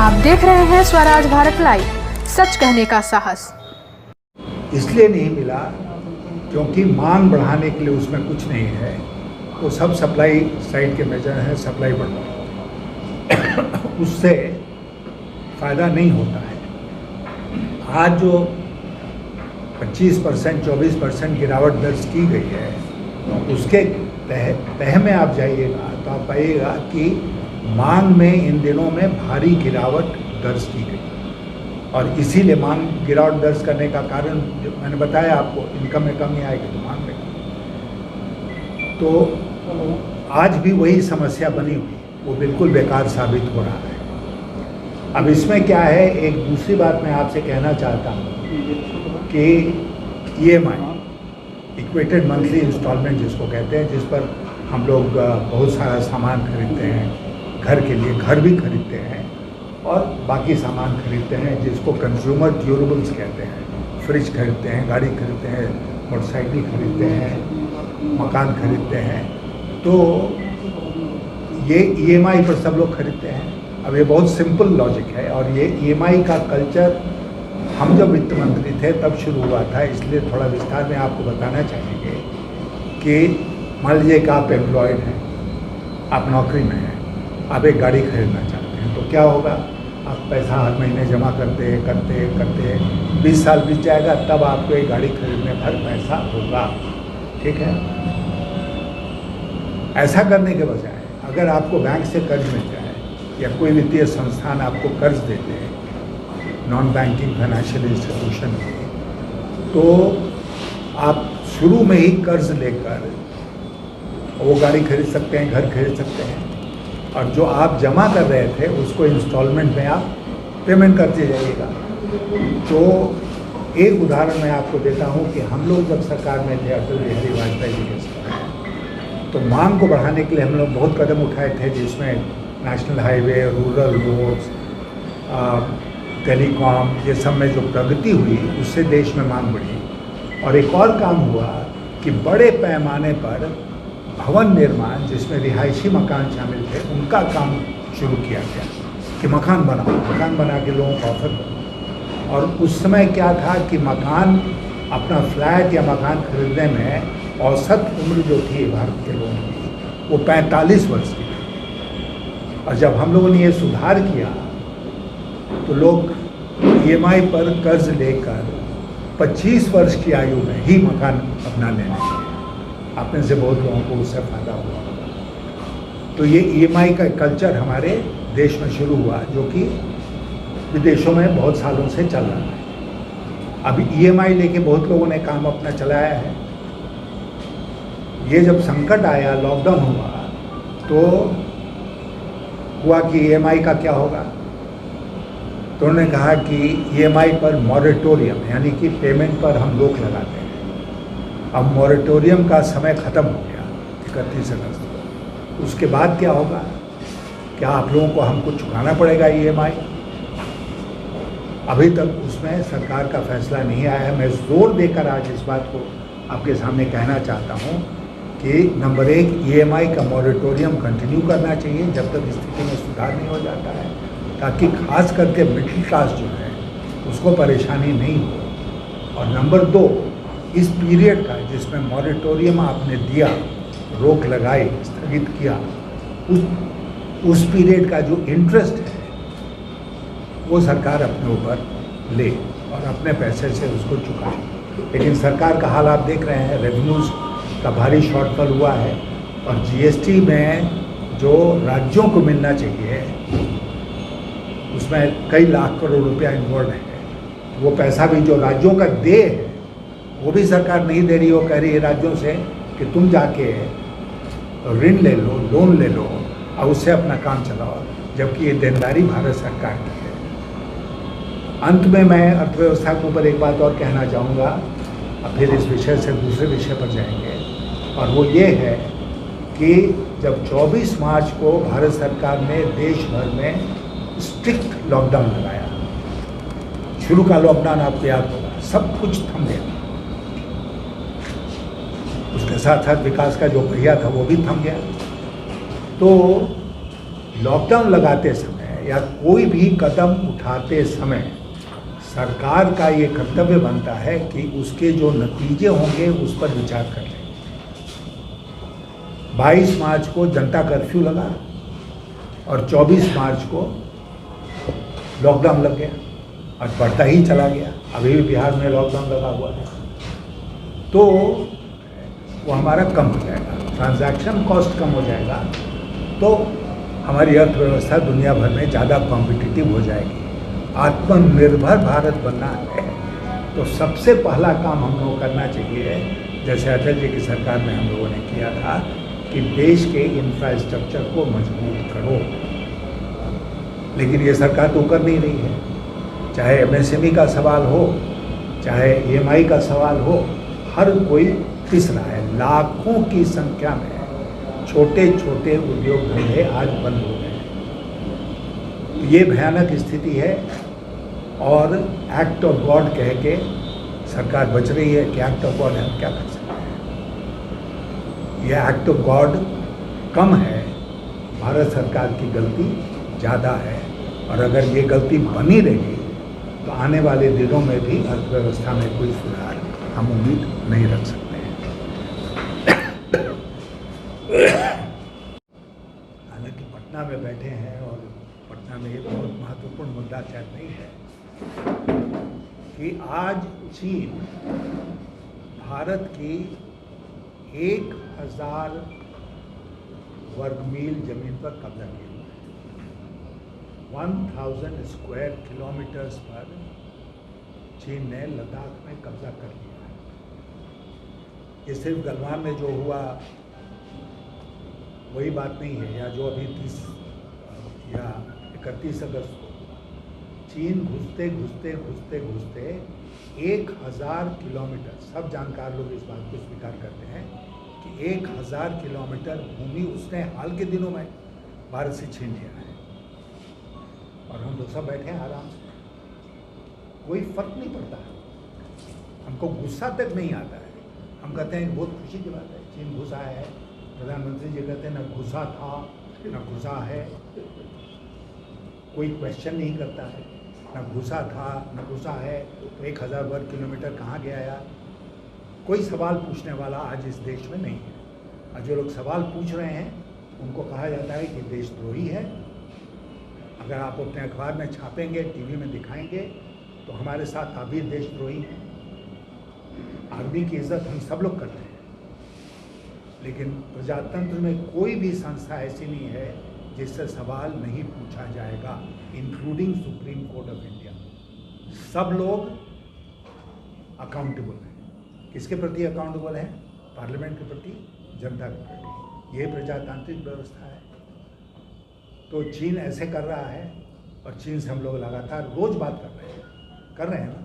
आप देख रहे हैं स्वराज भारत लाइव, सच कहने का साहस। इसलिए नहीं मिला क्योंकि मांग बढ़ाने के लिए उसमें कुछ नहीं है, वो सब सप्लाई साइड के मेजर हैं, सप्लाई बढ़ाओ उससे फ़ायदा नहीं होता है। आज जो 25% 24% गिरावट दर्ज की गई है, उसके तह में आप जाइएगा तो आप पाइएगा कि मांग में इन दिनों में भारी गिरावट दर्ज की गई। और इसीलिए मांग गिरावट दर्ज करने का कारण जो मैंने बताया आपको, इनकम में कमी आएगी तो मांग में कमी। तो आज भी वही समस्या बनी हुई, वो बिल्कुल बेकार साबित हो रहा है। अब इसमें क्या है, एक दूसरी बात मैं आपसे कहना चाहता हूँ कि EMI इक्वेटेड मंथली इंस्टॉलमेंट जिसको कहते हैं, जिस पर हम लोग बहुत सारा सामान खरीदते हैं, घर के लिए घर भी खरीदते हैं और बाकी सामान खरीदते हैं, जिसको कंज्यूमर ड्यूरेबल्स कहते हैं। फ्रिज खरीदते हैं, गाड़ी खरीदते हैं, मोटरसाइकिल खरीदते हैं, मकान खरीदते हैं। तो ये EMI पर सब लोग खरीदते हैं। अब ये बहुत सिंपल लॉजिक है और ये EMI का कल्चर हम जब वित्त मंत्री थे तब शुरू हुआ था। इसलिए थोड़ा विस्तार में आपको बताना चाहेंगे कि मान लीजिए कि आप एम्प्लॉयड हैं, आप नौकरी में हैं, आप एक गाड़ी खरीदना चाहते हैं, तो क्या होगा, आप पैसा हर महीने जमा करते करते 20 साल बीत जाएगा, तब आपको एक गाड़ी खरीदने पर पैसा होगा। ठीक है, ऐसा करने के बजाय अगर आपको बैंक से कर्ज मिल जाए या कोई वित्तीय संस्थान आपको कर्ज देते हैं, नॉन बैंकिंग फाइनेंशियल इंस्टीट्यूशन में, तो आप शुरू में ही कर्ज लेकर वो गाड़ी खरीद सकते हैं, घर खरीद सकते हैं, और जो आप जमा कर रहे थे उसको इंस्टॉलमेंट में आप पेमेंट करते जाइएगा। तो एक उदाहरण मैं आपको देता हूँ कि हम लोग जब सरकार में थे, अटल बिहारी वाजपेयी जी के समय, तो मांग को बढ़ाने के लिए हम लोग बहुत कदम उठाए थे, जिसमें national highway, rural roads, telecom, ये सब में जो प्रगति हुई उससे देश में मांग बढ़ी। और एक और काम हुआ कि बड़े पैमाने पर भवन निर्माण, जिसमें रिहायशी मकान शामिल थे, उनका काम शुरू किया गया कि मकान बना के लोगों को ऑफर करो। और उस समय क्या था कि मकान, अपना फ्लैट या मकान खरीदने में औसत उम्र जो थी भारत के लोगों की, वो 45 वर्ष की थी। और जब हम लोगों ने ये सुधार किया तो लोग EMI पर कर्ज लेकर 25 वर्ष की आयु में ही मकान अपना लेने लगे। आप में से बहुत लोगों को उससे फ़ायदा हुआ। तो ये EMI का कल्चर हमारे देश में शुरू हुआ, जो कि विदेशों में बहुत सालों से चल रहा है। अभी EMI लेके बहुत लोगों ने काम अपना चलाया है। ये जब संकट आया, लॉकडाउन हुआ, तो हुआ कि EMI का क्या होगा, तो उन्होंने कहा कि EMI पर मॉरेटोरियम, यानी कि पेमेंट पर हम रोक लगाते हैं। अब मॉरेटोरियम का समय ख़त्म हो गया 31 अगस्त को। उसके बाद क्या होगा, क्या आप लोगों को हमको चुकाना पड़ेगा EMI? अभी तक उसमें सरकार का फैसला नहीं आया है। मैं जोर देकर आज इस बात को आपके सामने कहना चाहता हूँ कि नंबर 1, EMI का मॉरेटोरियम कंटिन्यू करना चाहिए जब तक स्थिति में सुधार नहीं हो जाता है, ताकि खास करके मिडिल क्लास जो है उसको परेशानी नहीं हो। और नंबर 2, इस पीरियड का जिसमें मॉरेटोरियम आपने दिया, रोक लगाई, स्थगित किया, उस पीरियड का जो इंटरेस्ट है वो सरकार अपने ऊपर ले और अपने पैसे से उसको चुकाए। लेकिन सरकार का हाल आप देख रहे हैं, रेवेन्यूज़ का भारी शॉर्टफॉल हुआ है और GST में जो राज्यों को मिलना चाहिए उसमें कई लाख करोड़ रुपया इन्वॉल्व है। वो पैसा भी जो राज्यों का दे है वो भी सरकार नहीं दे रही। वो कह रही है राज्यों से कि तुम जाके ऋण ले लो, लोन ले लो और उससे अपना काम चलाओ, जबकि ये देनदारी भारत सरकार की है। अंत में मैं अर्थव्यवस्था के ऊपर एक बात और कहना चाहूँगा, अब फिर इस विषय से दूसरे विषय पर जाएंगे, और वो ये है कि जब 24 मार्च को भारत सरकार ने देश भर में स्ट्रिक्ट लॉकडाउन लगाया, शुरू का लॉकडाउन आपको याद होगा, सब कुछ थम गया। उसके साथ साथ विकास का जो पहिया था वो भी थम गया। तो लॉकडाउन लगाते समय या कोई भी कदम उठाते समय सरकार का ये कर्तव्य बनता है कि उसके जो नतीजे होंगे उस पर विचार कर लें। 22 मार्च को जनता कर्फ्यू लगा और 24 मार्च को लॉकडाउन लग गया और बढ़ता ही चला गया। अभी भी बिहार में लॉकडाउन लगा हुआ है, तो वो हमारा कम हो जाएगा, ट्रांजैक्शन कॉस्ट कम हो जाएगा, तो हमारी अर्थव्यवस्था दुनिया भर में ज़्यादा कॉम्पिटिटिव हो जाएगी। आत्मनिर्भर भारत बनना है तो सबसे पहला काम हम लोग करना चाहिए, जैसे अटल जी की सरकार में हम लोगों ने किया था, कि देश के इंफ्रास्ट्रक्चर को मजबूत करो। लेकिन ये सरकार तो कर नहीं रही है। चाहे एमएसएमई का सवाल हो, चाहे ईएमआई का सवाल हो, हर कोई पिस रहा है। लाखों की संख्या में छोटे छोटे उद्योग धंधे आज बंद हो गए हैं। ये भयानक स्थिति है और एक्ट ऑफ गॉड कह के सरकार बच रही है कि एक्ट ऑफ गॉड है, हम क्या कर सकते हैं। यह एक्ट ऑफ गॉड कम है, भारत सरकार की गलती ज़्यादा है, और अगर ये गलती बनी रही तो आने वाले दिनों में भी अर्थव्यवस्था में कोई सुधार हम उम्मीद नहीं रख सकते हैं। हालांकि पटना में बैठे हैं और पटना में एक बहुत महत्वपूर्ण मुद्दा शायद नहीं है कि आज चीन भारत की 1000 वर्ग मील जमीन पर कब्जा किया हुआ है। 1000 स्क्वायर किलोमीटर्स पर चीन ने लद्दाख में कब्जा कर लिया है। ये सिर्फ गलवान में जो हुआ वही बात नहीं है, या जो अभी 30 या 31 अगस्त को चीन घुसते घुसते घुसते घुसते 1000 किलोमीटर, सब जानकार लोग इस बात को स्वीकार करते हैं कि 1000 किलोमीटर भूमि उसने हाल के दिनों में भारत से छीन लिया है। और हम लोग सब बैठे हैं आराम से, कोई फर्क नहीं पड़ता है, हमको गुस्सा तक नहीं आता है। हम कहते हैं बहुत खुशी की बात है, चीन घुसा है। प्रधानमंत्री जी कहते हैं न घुसा था न घुसा है, कोई क्वेश्चन नहीं करता है, न घुसा था न घुसा है, तो 1000 वर्ग किलोमीटर कहाँ गया यार, कोई सवाल पूछने वाला आज इस देश में नहीं है। और जो लोग सवाल पूछ रहे हैं उनको कहा जाता है कि देशद्रोही है। अगर आप अपने अखबार में छापेंगे, टीवी में दिखाएंगे, तो हमारे साथ आप भी देशद्रोही हैं। आर्मी की इज्जत हम सब लोग करते हैं, लेकिन प्रजातंत्र में कोई भी संस्था ऐसी नहीं है जिससे सवाल नहीं पूछा जाएगा, including supreme court of India. सब लोग अकाउंटेबल हैं। किसके प्रति अकाउंटेबल हैं? पार्लियामेंट के प्रति, जनता के प्रति। ये प्रजातांत्रिक व्यवस्था है। तो चीन ऐसे कर रहा है और चीन से हम लोग लगातार रोज बात कर रहे हैं ना।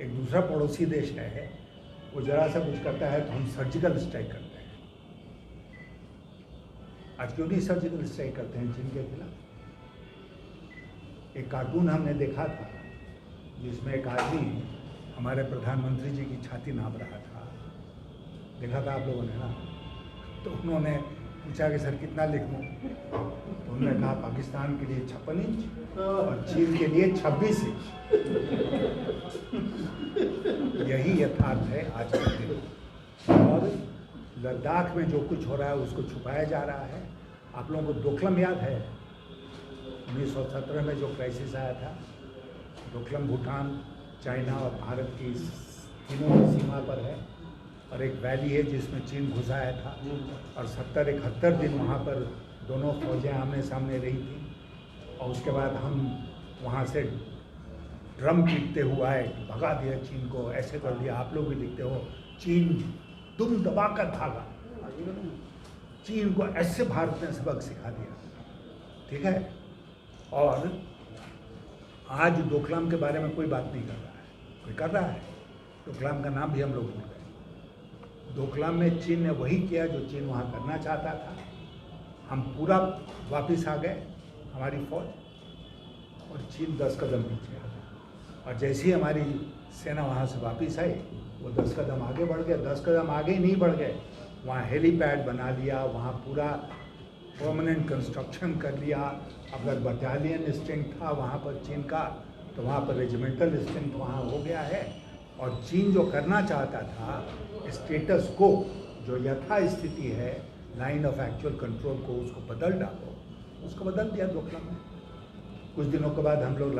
एक दूसरा पड़ोसी देश है, वो जरा सा कुछ करता है तो हम सर्जिकल स्ट्राइक करते हैं। आज क्यों नहीं सर्जिकल स्ट्राइक करते हैं चीन के खिलाफ? एक कार्टून हमने देखा था जिसमें एक आदमी हमारे प्रधानमंत्री जी की छाती नाप रहा था, देखा था आप लोगों ने ना। तो उन्होंने पूछा कि सर कितना लिख दूँ, तो उन्होंने कहा पाकिस्तान के लिए 56 इंच और चीन के लिए 26 इंच। यही यथार्थ है आज के दिन। और लद्दाख में जो कुछ हो रहा है उसको छुपाया जा रहा है। आप लोगों को डोकलम याद है? 1917 में जो क्राइसिस आया था, डोकलम भूटान, चाइना और भारत की तीनों की सीमा पर है, और एक वैली है जिसमें चीन घुस आया था, और 70-71 दिन वहाँ पर दोनों फौजें आमने सामने रही थी। और उसके बाद हम वहाँ से ड्रम पीटते हुए आए, भगा दिया चीन को, ऐसे कर दिया। आप लोग भी लिखते हो चीन दुम दबाकर भागा। चीन को ऐसे भारत ने सबक सिखा दिया, ठीक है। और आज डोकलाम के बारे में कोई बात नहीं कर रहा है, कोई कर रहा है? डोकलाम का नाम भी हम लोग भूल गए। डोकलाम में चीन ने वही किया जो चीन वहाँ करना चाहता था। हम पूरा वापस आ गए, हमारी फौज, और चीन 10 कदम पीछे आ गया। और जैसे ही हमारी सेना वहाँ से वापस आई, वो 10 कदम आगे बढ़ गए। 10 कदम आगे ही नहीं बढ़ गए, वहाँ हेलीपैड बना लिया, वहाँ पूरा परमानेंट कंस्ट्रक्शन कर लिया। अगर बटालियन स्ट्रेंथ था वहाँ पर चीन का, तो वहाँ पर रेजिमेंटल स्ट्रेंथ वहाँ हो गया है। और चीन जो करना चाहता था, स्टेटस को जो यथा स्थिति है, लाइन ऑफ एक्चुअल कंट्रोल को उसको बदल डालो, उसको बदल दिया डोकलाम में। कुछ दिनों के बाद हम लोग